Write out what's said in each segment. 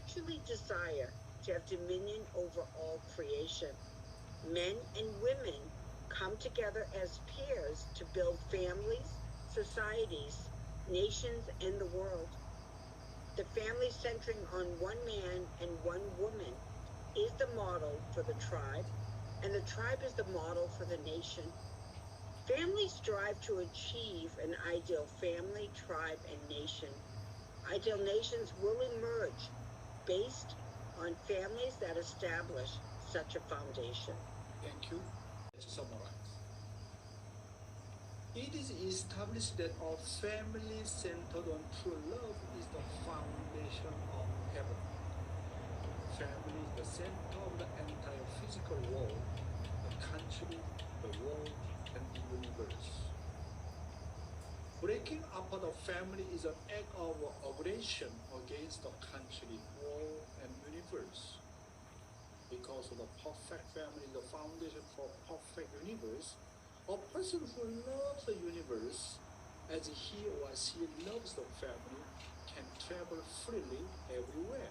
naturally desire to have dominion over all creation. Men and women come together as pairs to build families, societies, nations, and the world. The family centering on one man and one woman is the model for the tribe, and the tribe is the model for the nation. Families strive to achieve an ideal family, tribe, and nation. Ideal nations will emerge based on families that establish such a foundation. Thank you. To summarize, it is established that a family centered on true love is the foundation of heaven. Family is the center of the entire physical world, the country, the world, and the universe. Breaking apart a family is an act of aggression against the country, world, and universe. Because the perfect family is the foundation for perfect universe, a person who loves the universe as he or she loves the family can travel freely everywhere.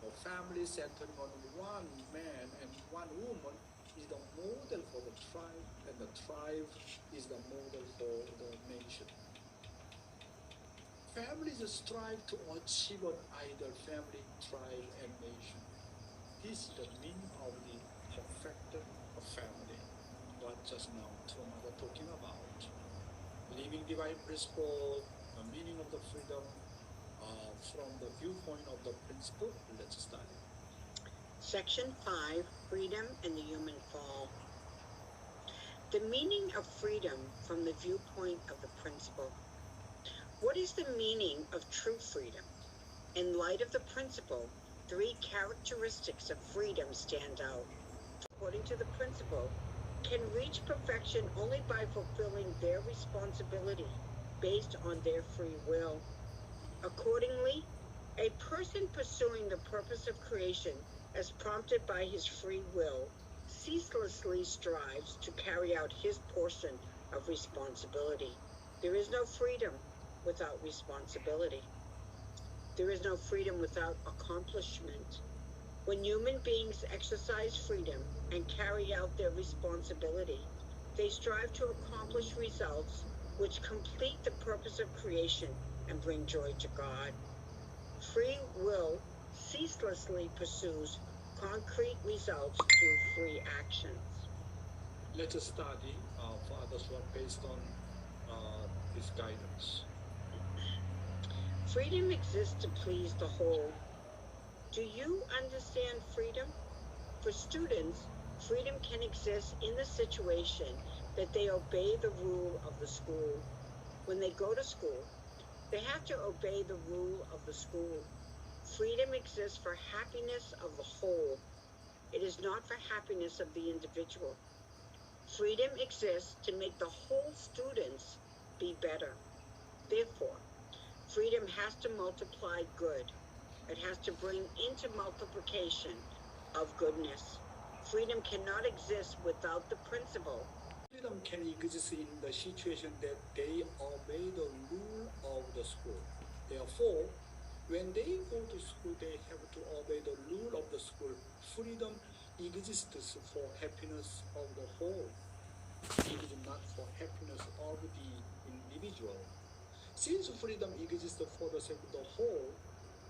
A family centered on one man and one woman is the model for the tribe, and the tribe is the model for the nation. Families strive to achieve an ideal family, tribe, and nation. This is the meaning of the perfected family. What just now Tom was talking about. Living divine principle, the meaning of the freedom from the viewpoint of the principle. Let's study. Section 5, Freedom and the Human Fall. The meaning of freedom from the viewpoint of the principle. What is the meaning of true freedom? In light of the principle, 3 characteristics of freedom stand out. According to the principle, can reach perfection only by fulfilling their responsibility based on their free will. Accordingly, a person pursuing the purpose of creation as prompted by his free will ceaselessly strives to carry out his portion of responsibility. There is no freedom without responsibility. There is no freedom without accomplishment. When human beings exercise freedom and carry out their responsibility, they strive to accomplish results which complete the purpose of creation and bring joy to God. Free will ceaselessly pursues concrete results through free actions. Let's study Father's word based on this guidance. Freedom exists to please the whole. Do you understand freedom? For students, freedom can exist in the situation that they obey the rule of the school. When they go to school, they have to obey the rule of the school. Freedom exists for happiness of the whole. It is not for happiness of the individual. Freedom exists to make the whole students be better. Therefore, freedom has to multiply good. It has to bring into multiplication of goodness. Freedom cannot exist without the principle. Freedom can exist in the situation that they obey the rule of the school. Therefore, when they go to school, they have to obey the rule of the school. Freedom exists for happiness of the whole. It is not for happiness of the individual. Since freedom exists for the sake of the whole,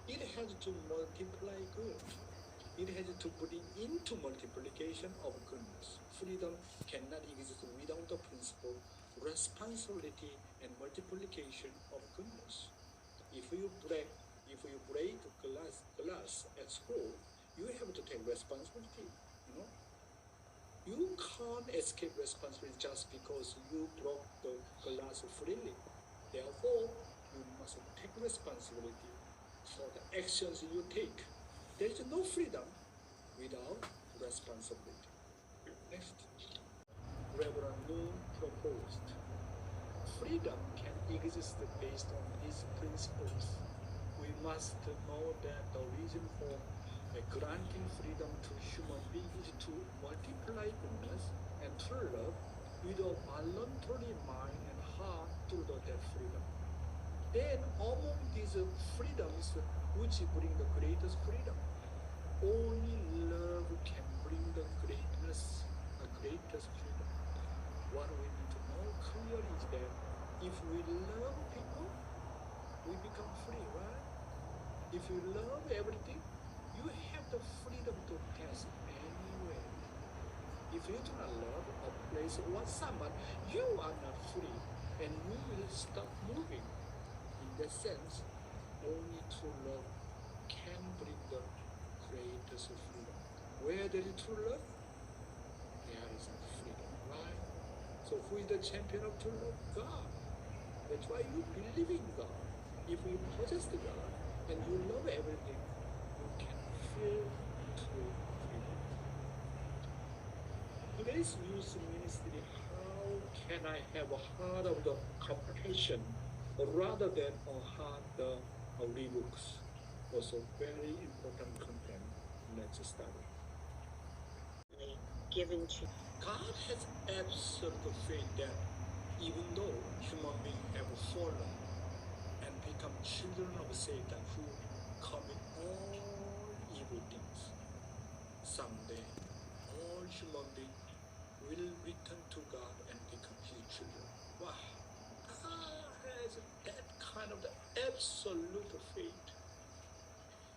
it has to multiply good. It has to bring into multiplication of goodness. Freedom cannot exist without the principle, responsibility, and multiplication of goodness. If you break glass at school, you have to take responsibility. You can't escape responsibility just because you broke the glass freely. Therefore, you must take responsibility for the actions you take. There is no freedom without responsibility. Next, Reverend Moon proposed freedom can exist based on these principles. We must know that the reason for granting freedom to human beings is to multiply goodness and true love with a voluntary mind and heart through that freedom. Then among these freedoms, which bring the greatest freedom. Only love can bring the greatness, the greatest freedom. What we need to know clearly is that if we love people, we become free, right? If you love everything, you have the freedom to pass anywhere. If you do not love a place or someone, you are not free, and you will stop moving. In that sense, only true love can bring the greatest freedom. Where there is true love, there is a freedom, right? So who is the champion of true love? God. That's why you believe in God. If you possess the God and you love everything, you can feel true freedom. Today's youth ministry, how can I have a heart of the compassion rather than a heart of rebooks? Also very important content. Let's study. Given to God has absolute faith that even though human beings have fallen and become children of Satan who commit all evil things, someday all human beings will return to God and become His children. Wow! God has that kind of the absolute faith.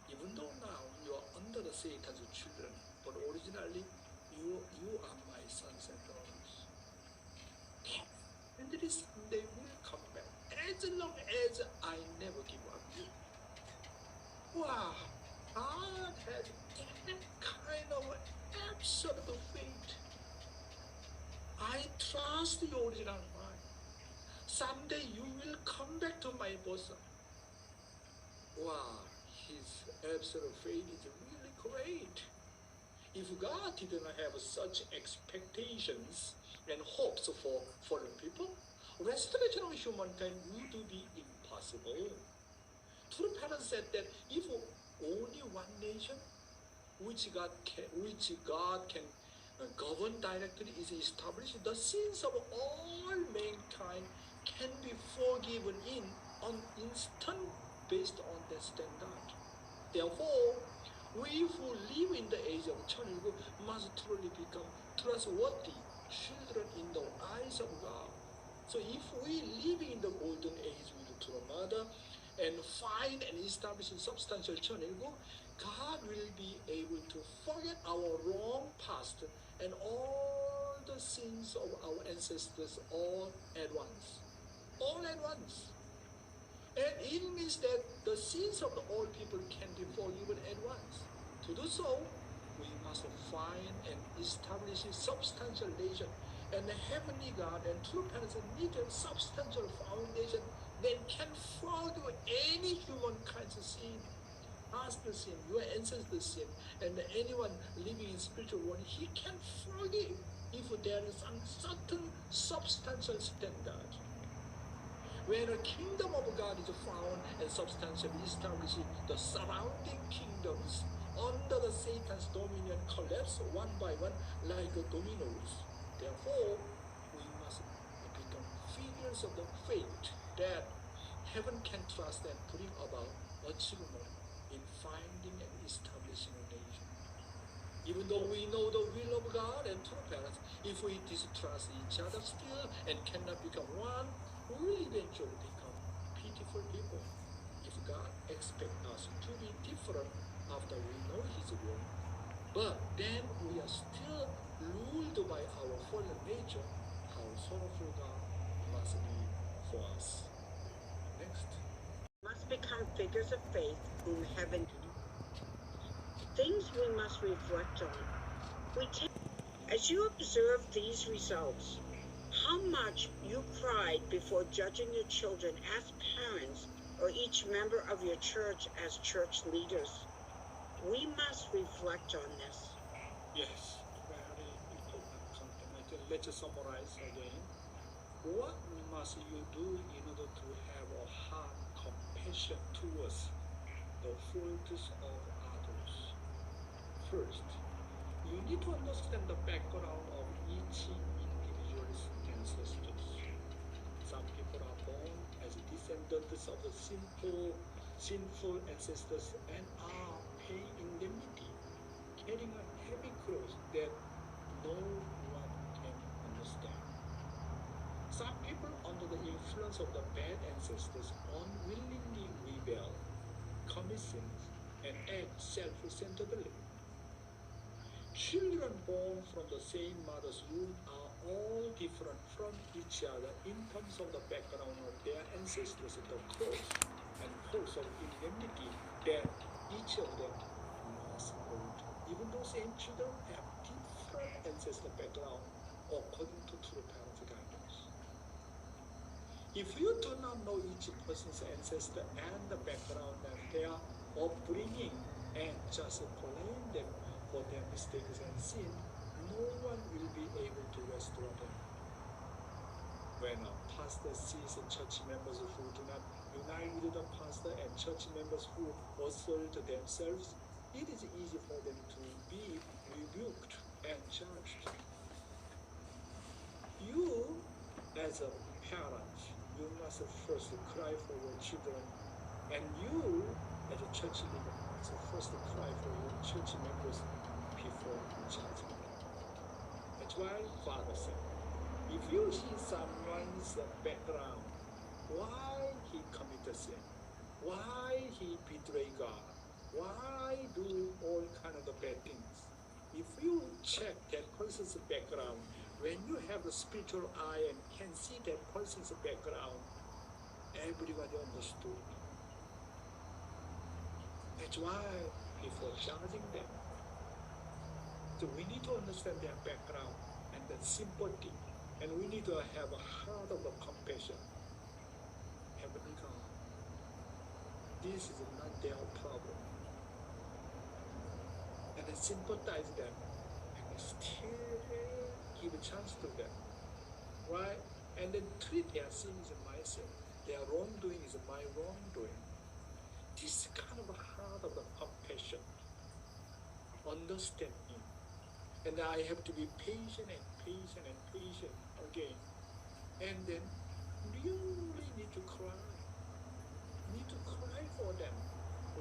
Even though now you are under the Satan's children, but originally you are my sons and daughters. And there is someday will come back as long as I never give up you. Wow! God has that kind of absolute faith. I trust the original mind. Someday you will come back to my bosom. Wow, his absolute faith is really great. If God did not have such expectations and hopes for fallen people, restoration of humankind would be impossible. True parents said that if only one nation which God can govern directly is established, the sins of all mankind can be forgiven in an instant based on that standard. Therefore, we who live in the age of Chanilgu must truly become trustworthy children in the eyes of God. So if we live in the golden age with true mother and find and establish in substantial Chanilgu, God will be able to forget our wrong past and all the sins of our ancestors all at once. All at once. And it means that the sins of the all people can be forgiven at once. To do so, we must find and establish a substantial nation. And the heavenly God and true parents need a substantial foundation that can forgive any humankind's sin. Past sin, your ancestors' sin, and anyone living in spiritual world, he can forgive if there is some certain substantial standard. When the kingdom of God is found and substantially established, the surrounding kingdoms under the Satan's dominion collapse one by one like dominoes. Therefore, we must become figures of the faith that heaven can trust and bring about achievement in finding and establishing a nation. Even though we know the will of God and true parents, if we distrust each other still and cannot become one, we will eventually become pitiful people. If God expects us to be different after we know His will, but then we are still ruled by our fallen nature, how sorrowful God must be for us. Next. must become figures of faith whom heaven. Things we must reflect on. As you observe these results, how much you cried before judging your children as parents or each member of your church as church leaders. We must reflect on this. Yes, very important content. Let's summarize again. What must you do in order to have a heart compassion towards the faults of others? First, you need to understand the background of each individual's ancestors. Some people are born as descendants of the simple sinful ancestors and are paying indemnity, carrying a heavy cross that no one can understand. Some people under the influence of the bad ancestors unwillingly rebel, commit sins, and act self-centeredly. Children born from the same mother's womb are all different from each other in terms of the background of their ancestors, the cross and course of indemnity that each of them must hold. Even though same children have different ancestral background according to true parents' guidance. If you do not know each person's ancestor and the background and their upbringing and just blame them for their mistakes and sin, no one will be able to restore them. When a pastor sees church members who do not unite with the pastor and church members who assert themselves, it is easy for them to be rebuked and judged. You, as a parent, you must first cry for your children, and you, as a church leader, must first cry for your church members before judging them. That's why Father said, if you see someone's background, why he committed sin, why he betrayed God, why do all kind of bad things, if you check that person's background, when you have a spiritual eye and can see that person's background, everybody understood. That's why before judging them, so we need to understand their background and the sympathy, and we need to have a heart of compassion. Heavenly God, this is not their problem, and then sympathize them, and still give a chance to them, right? And then treat their sin as my sin, their wrongdoing is my wrongdoing. This kind of a heart of the compassion, understanding. And I have to be patient and patient and patient again. And then really need to cry. Need to cry for them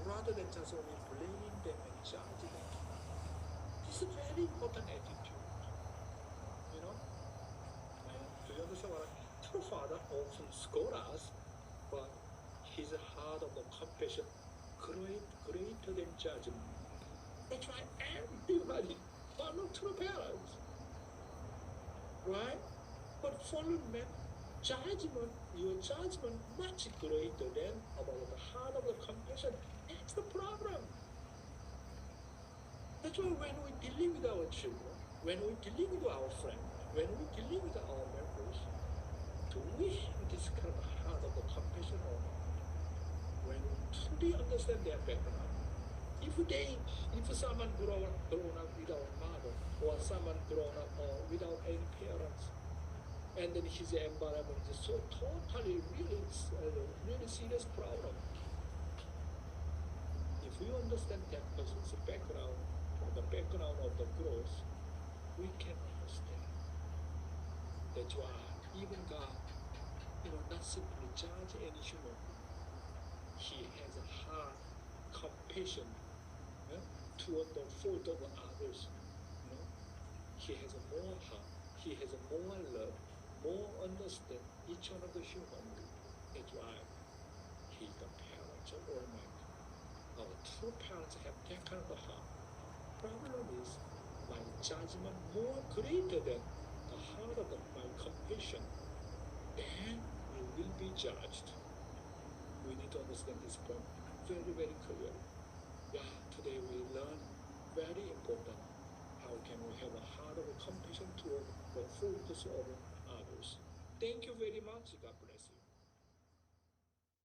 rather than just only blaming them and judging them. This is a very important attitude. You know? And do you understand what true father often scold us, but his heart of the compassion greater than judgment. That's why everybody follow true parents. Right? But fallen man, judgment, your judgment much greater than about the heart of the compassion. That's the problem. That's why when we dealing with our children, when we dealing with our friends, when we dealing with our members, do we have this kind of heart of the compassion or not? When we truly understand their background. If someone grown up without mother, or someone grown up without any parents, and then his environment is so totally really serious problem. If we understand that person's background, the background of the growth, we can understand. That's why even God, not simply judge any human being. He has a heart, compassion toward the fault of others. He has a more heart. He has a more love, more understand each one of the human being. That's why He's the parent of Almighty. Our true parents have that kind of a heart. Problem is, my judgment more greater than the heart of my compassion, then you will be judged. We need to understand this point very, very clearly. Yeah, today we learn very important. How can we have a heart of compassion toward the faults of others? Thank you very much. God bless you.